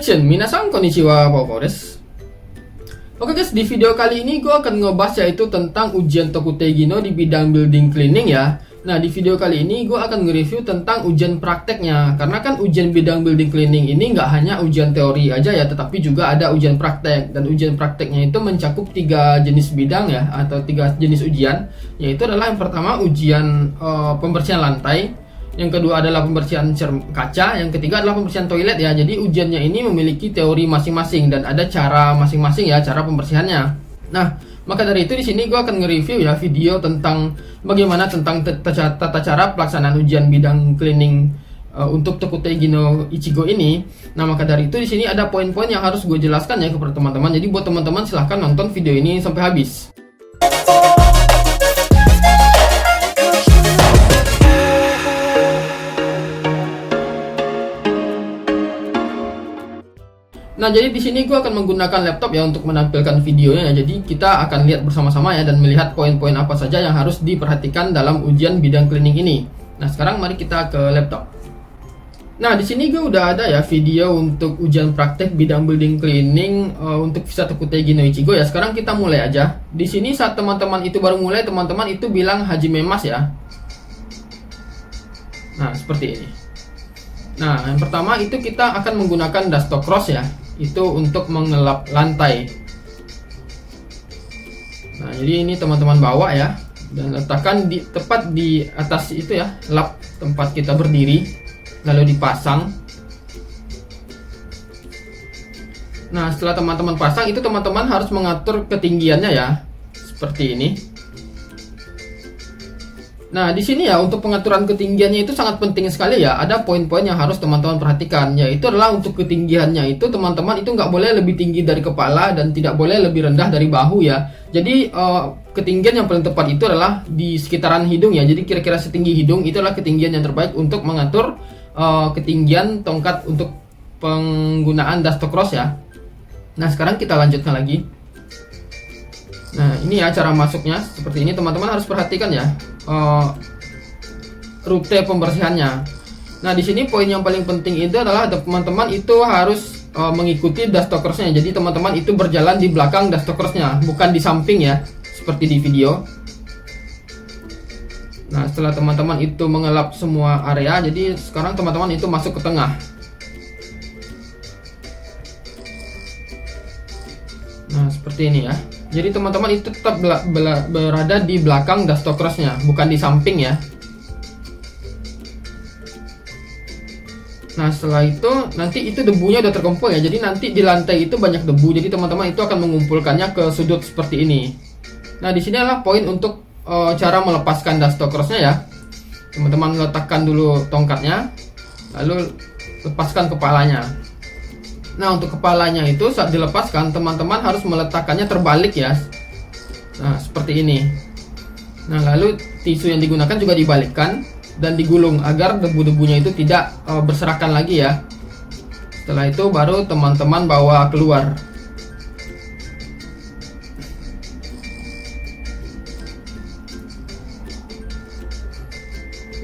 Action, minasan konnichiwa, Popo desu. Oke guys, di video kali ini gue akan ngebahas yaitu tentang ujian Tokutegi no di bidang building cleaning ya. Nah, di video kali ini gue akan nge-review tentang ujian prakteknya. Karena kan ujian bidang building cleaning ini nggak hanya ujian teori aja ya, tetapi juga ada ujian praktek. Dan ujian prakteknya itu mencakup 3 jenis bidang ya, atau 3 jenis ujian. Yaitu adalah yang pertama ujian pembersihan lantai, yang kedua adalah pembersihan kaca, yang ketiga adalah pembersihan toilet ya. Jadi ujiannya ini memiliki teori masing-masing dan ada cara masing-masing ya, cara pembersihannya. Nah, maka dari itu di sini gue akan nge-review ya video tentang bagaimana tentang tata cara pelaksanaan ujian bidang cleaning untuk Tokutegi no Ichigo ini. Nah, maka dari itu di sini ada poin-poin yang harus gue jelaskan ya kepada teman-teman. Jadi buat teman-teman silahkan nonton video ini sampai habis. Nah, jadi di sini gue akan menggunakan laptop ya untuk menampilkan videonya ya. Jadi kita akan lihat bersama-sama ya dan melihat poin-poin apa saja yang harus diperhatikan dalam ujian bidang cleaning ini. Nah, sekarang mari kita ke laptop. Nah, di sini gue udah ada ya video untuk ujian praktek bidang building cleaning untuk visa Tokutegi no Ichigo ya. Sekarang kita mulai aja. Di sini saat teman-teman itu baru mulai, teman-teman itu bilang hajime mas ya. Nah, seperti ini. Nah, yang pertama itu kita akan menggunakan dust cross ya. Itu untuk mengelap lantai. Nah, jadi ini teman-teman bawa ya dan letakkan tepat di atas itu ya, lap tempat kita berdiri, lalu dipasang. Nah, setelah teman-teman pasang itu teman-teman harus mengatur ketinggiannya ya, seperti ini. Nah, di sini ya untuk pengaturan ketinggiannya itu sangat penting sekali ya. Ada poin-poin yang harus teman-teman perhatikan, yaitu adalah untuk ketinggiannya itu teman-teman itu nggak boleh lebih tinggi dari kepala dan tidak boleh lebih rendah dari bahu ya. Jadi ketinggian yang paling tepat itu adalah di sekitaran hidung ya. Jadi kira-kira setinggi hidung itu adalah ketinggian yang terbaik untuk mengatur ketinggian tongkat untuk penggunaan dust cross ya. Nah, sekarang kita lanjutkan lagi. Nah, ini ya cara masuknya seperti ini. Teman-teman harus perhatikan ya rute pembersihannya. Nah, di sini poin yang paling penting itu adalah teman-teman itu harus mengikuti dust cross-nya. Jadi teman-teman itu berjalan di belakang dust cross-nya, bukan di samping ya, seperti di video. Nah, setelah teman-teman itu mengelap semua area, jadi sekarang teman-teman itu masuk ke tengah. Nah, seperti ini ya. Jadi teman-teman itu tetap berada di belakang dust cross-nya, bukan di samping ya. Nah, setelah itu nanti itu debunya udah terkumpul ya. Jadi nanti di lantai itu banyak debu. Jadi teman-teman itu akan mengumpulkannya ke sudut seperti ini. Nah, di sini adalah poin untuk cara melepaskan dust cross-nya ya. Teman-teman letakkan dulu tongkatnya, lalu lepaskan kepalanya. Nah, untuk kepalanya itu saat dilepaskan teman-teman harus meletakkannya terbalik ya. Nah, seperti ini. Nah, lalu tisu yang digunakan juga dibalikkan dan digulung agar debu-debunya itu tidak berserakan lagi ya. Setelah itu baru teman-teman bawa keluar.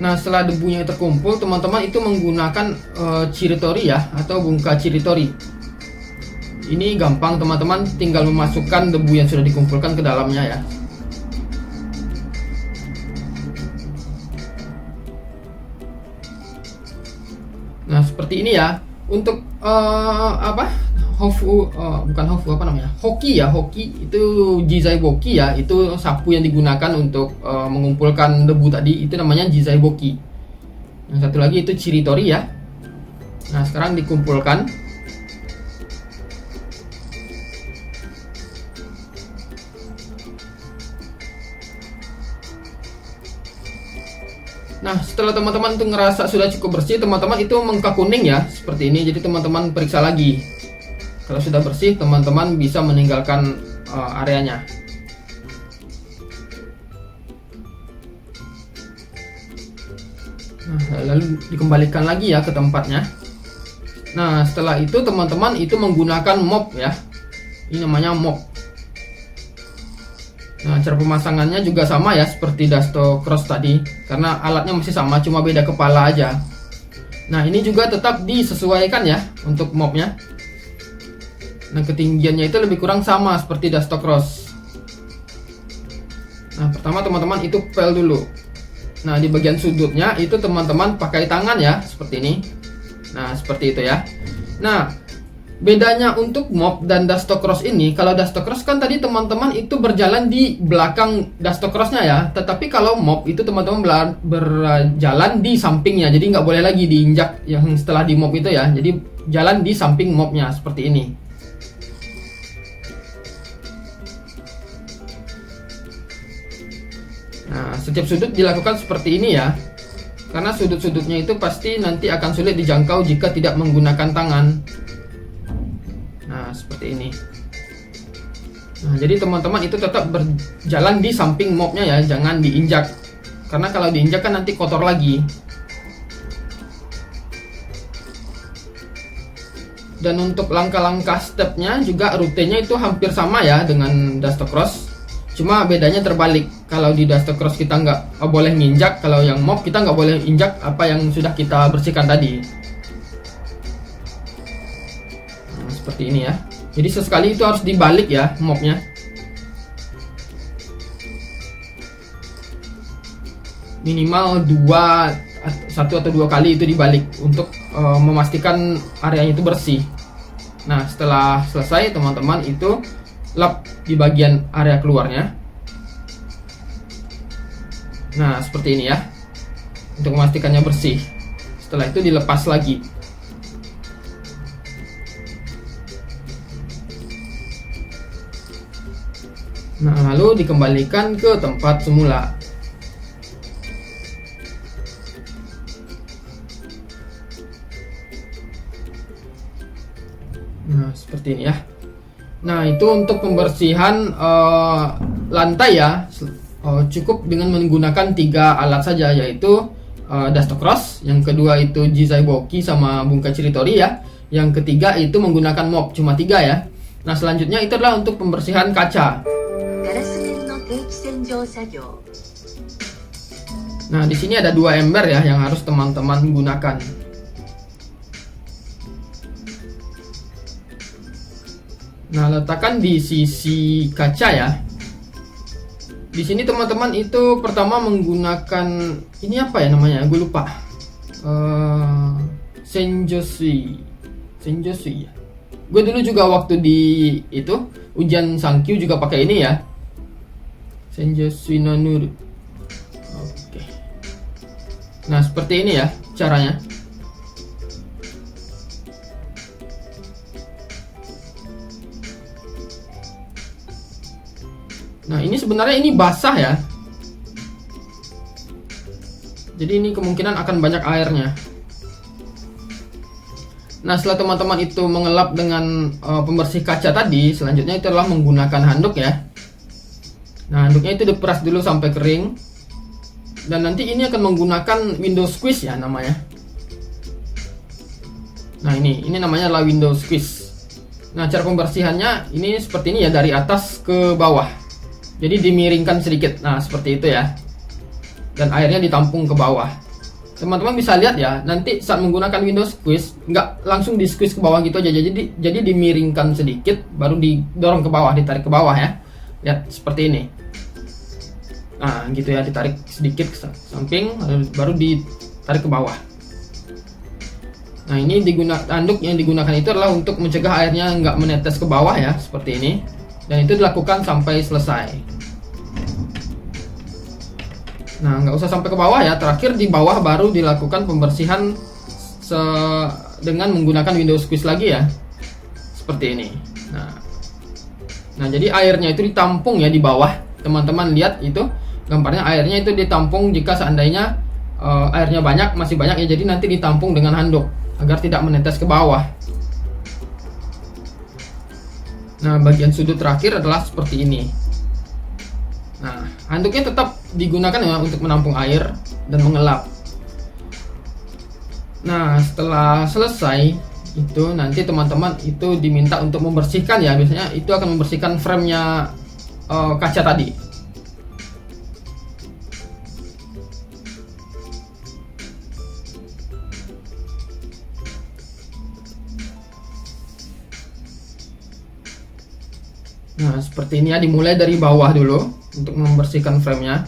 Nah, setelah debunya terkumpul, teman-teman itu menggunakan chiritori ya, atau bungka chiritori. Ini gampang, teman-teman tinggal memasukkan debu yang sudah dikumpulkan ke dalamnya ya. Nah, seperti ini ya. Untuk hoki ya, hoki itu jizaiboki ya, itu sapu yang digunakan untuk mengumpulkan debu tadi, itu namanya jizaiboki. Yang satu lagi itu chiritori ya. Nah, sekarang dikumpulkan. Nah, setelah teman-teman tuh ngerasa sudah cukup bersih, teman-teman itu mengka kuning ya, seperti ini. Jadi teman-teman periksa lagi. Kalau sudah bersih, teman-teman bisa meninggalkan areanya. Nah, lalu dikembalikan lagi ya ke tempatnya. Nah, setelah itu teman-teman itu menggunakan mop ya. Ini namanya mop. Nah, cara pemasangannya juga sama ya seperti dust cross tadi, karena alatnya masih sama, cuma beda kepala aja. Nah, ini juga tetap disesuaikan ya untuk mopnya. Nah, ketinggiannya itu lebih kurang sama seperti dashboard cross. Nah, pertama teman-teman itu pel dulu. Nah, di bagian sudutnya itu teman-teman pakai tangan ya, seperti ini. Nah, seperti itu ya. Nah, bedanya untuk mop dan dashboard cross ini, kalau dashboard cross kan tadi teman-teman itu berjalan di belakang dashboard crossnya ya, tetapi kalau mop itu teman-teman berjalan di sampingnya, jadi nggak boleh lagi diinjak yang setelah di mop itu ya, jadi jalan di samping mopnya seperti ini. Nah, setiap sudut dilakukan seperti ini ya, karena sudut-sudutnya itu pasti nanti akan sulit dijangkau jika tidak menggunakan tangan. Nah, seperti ini. Nah, jadi teman-teman itu tetap berjalan di samping mopnya ya, jangan diinjak. Karena kalau diinjak kan nanti kotor lagi. Dan untuk langkah-langkah stepnya juga rutenya itu hampir sama ya dengan dashboard cross. Cuma bedanya terbalik. Kalau di dashboard cross kita nggak boleh nginjak, kalau yang mop kita nggak boleh injak apa yang sudah kita bersihkan tadi. Seperti ini ya. Jadi sesekali itu harus dibalik ya mopnya. Minimal 1 atau 2 kali itu dibalik untuk memastikan areanya itu bersih. Nah, setelah selesai teman-teman itu lap di bagian area keluarnya. Nah, seperti ini ya. Untuk memastikannya bersih. Setelah itu dilepas lagi. Nah, lalu dikembalikan ke tempat semula. Nah, seperti ini ya. Nah, itu untuk pembersihan lantai ya. Cukup dengan menggunakan 3 alat saja, yaitu dashboard cross, yang kedua itu Jisai Boki sama Bunkai Chiritori ya. Yang ketiga itu menggunakan mop, cuma 3 ya. Nah, selanjutnya itu adalah untuk pembersihan kaca. Nah, di sini ada 2 ember ya yang harus teman-teman gunakan. Nah, letakkan di sisi kaca ya. Di sini teman-teman itu pertama menggunakan ini apa ya namanya? Gue lupa. Senjosui ya. Gue dulu juga waktu di itu ujian Sankyu juga pakai ini ya. Senjosui Nanuru. Oke. Nah, seperti ini ya caranya. Nah, ini sebenarnya ini basah ya. Jadi ini kemungkinan akan banyak airnya. Nah, setelah teman-teman itu mengelap dengan pembersih kaca tadi, selanjutnya itu adalah menggunakan handuk ya. Nah, handuknya itu diperas dulu sampai kering. Dan nanti ini akan menggunakan window squeeze ya namanya. Nah, ini namanya adalah window squeeze. Nah, cara pembersihannya ini seperti ini ya, dari atas ke bawah. Jadi dimiringkan sedikit. Nah, seperti itu ya. Dan airnya ditampung ke bawah. Teman-teman bisa lihat ya, nanti saat menggunakan window squeeze nggak langsung di squeeze ke bawah gitu aja. Jadi dimiringkan sedikit, baru didorong ke bawah, ditarik ke bawah ya. Lihat seperti ini. Nah, gitu ya, ditarik sedikit ke samping, baru ditarik ke bawah. Nah, ini handuk yang digunakan itu adalah untuk mencegah airnya nggak menetes ke bawah ya, seperti ini. Dan itu dilakukan sampai selesai. Nah, nggak usah sampai ke bawah ya, terakhir di bawah baru dilakukan pembersihan dengan menggunakan window squeeze lagi ya, seperti ini. Nah, jadi airnya itu ditampung ya di bawah. Teman-teman lihat itu gambarnya, airnya itu ditampung jika seandainya airnya masih banyak ya, jadi nanti ditampung dengan handuk agar tidak menetes ke bawah. Nah, bagian sudut terakhir adalah seperti ini. Nah, handuknya tetap digunakan ya untuk menampung air dan mengelap. Nah, setelah selesai itu nanti teman-teman itu diminta untuk membersihkan ya, biasanya itu akan membersihkan framenya kaca tadi. Nah, seperti ini ya, dimulai dari bawah dulu untuk membersihkan framenya.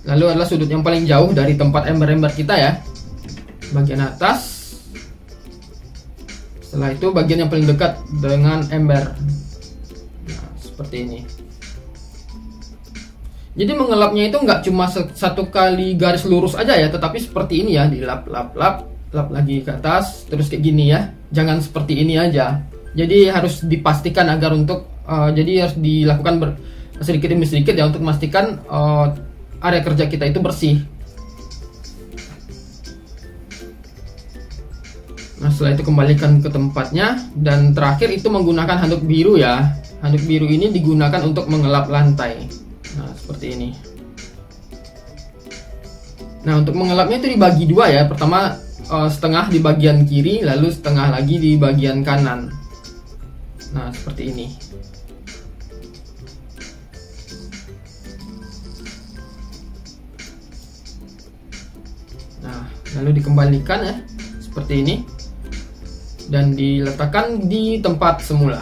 Lalu adalah sudut yang paling jauh dari tempat ember-ember kita ya, bagian atas. Setelah itu bagian yang paling dekat dengan ember. Nah, seperti ini. Jadi mengelapnya itu nggak cuma satu kali garis lurus aja ya, tetapi seperti ini ya, dilap lap lagi ke atas, terus kayak gini ya. Jangan seperti ini aja. Jadi harus dipastikan agar untuk jadi harus dilakukan sedikit demi sedikit ya, untuk memastikan area kerja kita itu bersih. Nah, setelah itu kembalikan ke tempatnya, dan terakhir itu menggunakan handuk biru ya. Handuk biru ini digunakan untuk mengelap lantai. Nah, seperti ini. Nah, untuk mengelapnya itu dibagi dua ya. Pertama setengah di bagian kiri, lalu setengah lagi di bagian kanan. Nah, seperti ini. Nah, lalu dikembalikan ya, seperti ini. Dan diletakkan di tempat semula.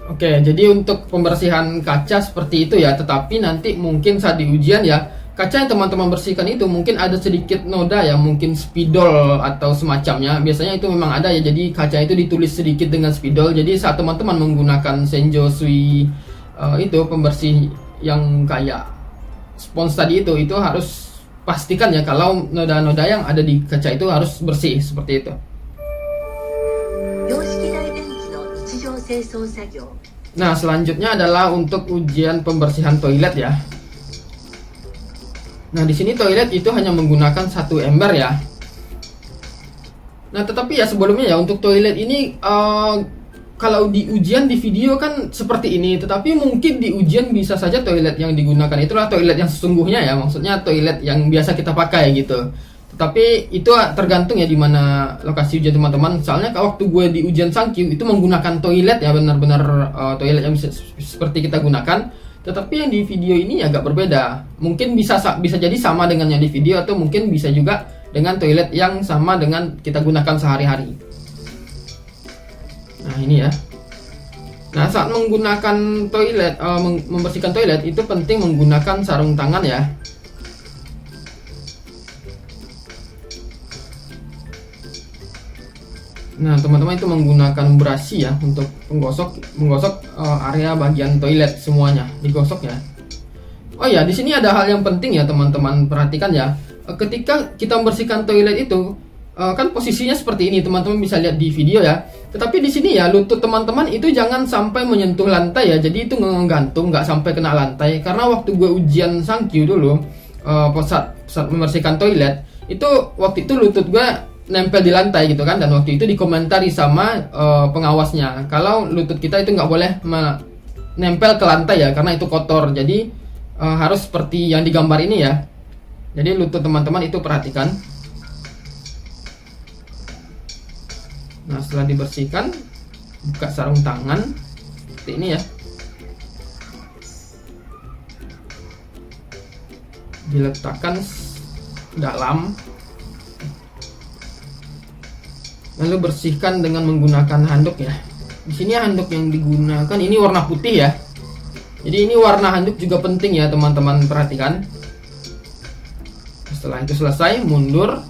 Oke, jadi untuk pembersihan kaca seperti itu ya, tetapi nanti mungkin saat di ujian ya, kaca yang teman-teman bersihkan itu mungkin ada sedikit noda ya, mungkin spidol atau semacamnya. Biasanya itu memang ada ya, jadi kaca itu ditulis sedikit dengan spidol. Jadi saat teman-teman menggunakan Senjo Sui itu pembersih yang kayak spons tadi itu harus pastikan ya kalau noda-noda yang ada di kaca itu harus bersih seperti itu. Nah, selanjutnya adalah untuk ujian pembersihan toilet ya. Nah, di sini toilet itu hanya menggunakan satu ember ya. Nah, tetapi ya sebelumnya ya, untuk toilet ini kalau di ujian di video kan seperti ini, tetapi mungkin di ujian bisa saja toilet yang digunakan itulah toilet yang sesungguhnya ya, maksudnya toilet yang biasa kita pakai gitu. Tetapi itu tergantung ya di mana lokasi ujian teman-teman. Soalnya kalau waktu gue di ujian Sankyu itu menggunakan toilet ya, benar-benar toilet yang seperti kita gunakan. Tetapi yang di video ini agak berbeda. Mungkin bisa jadi sama dengan yang di video, atau mungkin bisa juga dengan toilet yang sama dengan kita gunakan sehari-hari. Nah, ini ya. Nah, saat menggunakan toilet, membersihkan toilet itu penting menggunakan sarung tangan ya. Nah, teman-teman itu menggunakan brush ya untuk menggosok area bagian toilet semuanya, digosok ya. Oh ya, di sini ada hal yang penting ya teman-teman, perhatikan ya. Ketika kita membersihkan toilet itu kan posisinya seperti ini, teman-teman bisa lihat di video ya. Tetapi di sini ya, lutut teman-teman itu jangan sampai menyentuh lantai ya. Jadi itu ngegantung, nggak sampai kena lantai. Karena waktu gue ujian Sankyu dulu, saat membersihkan toilet, itu waktu itu lutut gue nempel di lantai gitu kan, dan waktu itu dikomentari sama pengawasnya kalau lutut kita itu nggak boleh nempel ke lantai ya, karena itu kotor. Jadi harus seperti yang digambar ini ya. Jadi lutut teman-teman itu perhatikan. Nah, setelah dibersihkan, buka sarung tangan seperti ini ya, diletakkan dalam. Lalu bersihkan dengan menggunakan handuk ya. Di sini handuk yang digunakan ini warna putih ya. Jadi ini warna handuk juga penting ya teman-teman, perhatikan. Setelah itu selesai, mundur.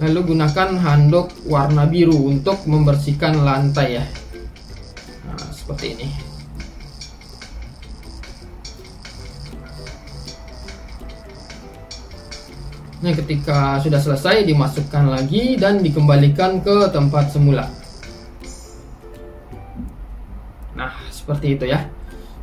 Lalu gunakan handuk warna biru untuk membersihkan lantai ya. Nah, seperti ini. Nah, ketika sudah selesai, dimasukkan lagi dan dikembalikan ke tempat semula. Nah, seperti itu ya.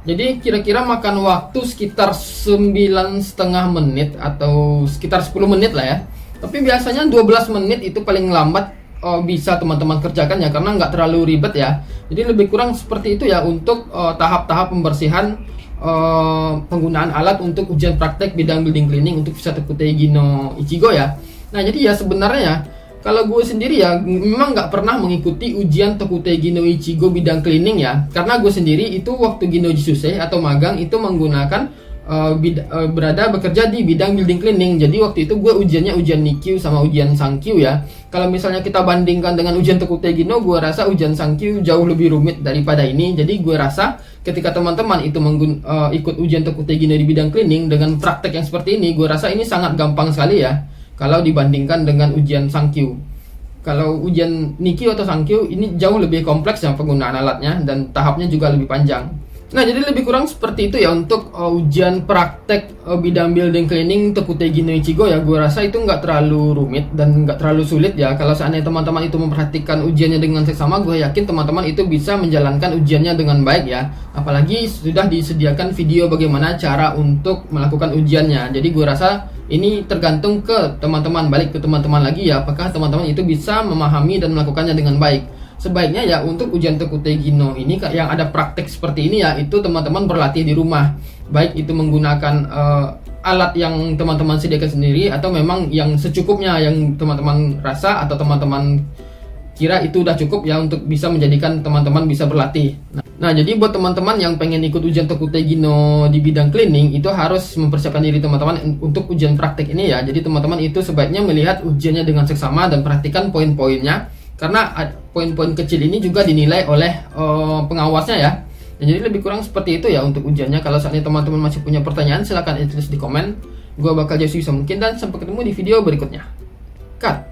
Jadi kira-kira makan waktu sekitar 9,5 menit atau sekitar 10 menit lah ya. Tapi biasanya 12 menit itu paling lambat bisa teman-teman kerjakan ya, karena nggak terlalu ribet ya. Jadi lebih kurang seperti itu ya untuk tahap-tahap pembersihan penggunaan alat untuk ujian praktek bidang building cleaning untuk Fusata Kuteigi no Ichigo ya. Nah, jadi ya sebenarnya kalau gue sendiri ya memang nggak pernah mengikuti ujian Tokuteigi no Ichigo bidang cleaning ya, karena gue sendiri itu waktu Ginno Jisusei atau magang itu menggunakan berada bekerja di bidang building cleaning. Jadi waktu itu gue ujiannya ujian NIQ sama ujian Sankyu ya. Kalau misalnya kita bandingkan dengan ujian Tokutegino, gue rasa ujian Sankyu jauh lebih rumit daripada ini. Jadi gue rasa ketika teman-teman itu ikut ujian Tokutegino di bidang cleaning dengan praktek yang seperti ini, gue rasa ini sangat gampang sekali ya kalau dibandingkan dengan ujian Sankyu. Kalau ujian NIQ atau Sankyu ini jauh lebih kompleks ya penggunaan alatnya, dan tahapnya juga lebih panjang. Nah, jadi lebih kurang seperti itu ya untuk ujian praktek bidang building cleaning Tokutegino Ichigo ya. Gue rasa itu nggak terlalu rumit dan nggak terlalu sulit ya. Kalau seandainya teman-teman itu memperhatikan ujiannya dengan seksama, gue yakin teman-teman itu bisa menjalankan ujiannya dengan baik ya. Apalagi sudah disediakan video bagaimana cara untuk melakukan ujiannya. Jadi gue rasa ini tergantung ke teman-teman, balik ke teman-teman lagi ya, apakah teman-teman itu bisa memahami dan melakukannya dengan baik. Sebaiknya ya untuk ujian Tokutegino ini yang ada praktek seperti ini ya, itu teman-teman berlatih di rumah, baik itu menggunakan alat yang teman-teman sediakan sendiri atau memang yang secukupnya yang teman-teman rasa atau teman-teman kira itu udah cukup ya untuk bisa menjadikan teman-teman bisa berlatih. Nah, jadi buat teman-teman yang pengen ikut ujian Tokutegino di bidang cleaning, itu harus mempersiapkan diri teman-teman untuk ujian praktek ini ya. Jadi teman-teman itu sebaiknya melihat ujiannya dengan seksama dan perhatikan poin-poinnya, karena poin-poin kecil ini juga dinilai oleh pengawasnya ya. Dan jadi lebih kurang seperti itu ya untuk ujiannya. Kalau saat ini teman-teman masih punya pertanyaan, silahkan tulis di komen. Gue bakal jawab sebisa mungkin, dan sampai ketemu di video berikutnya. Cut.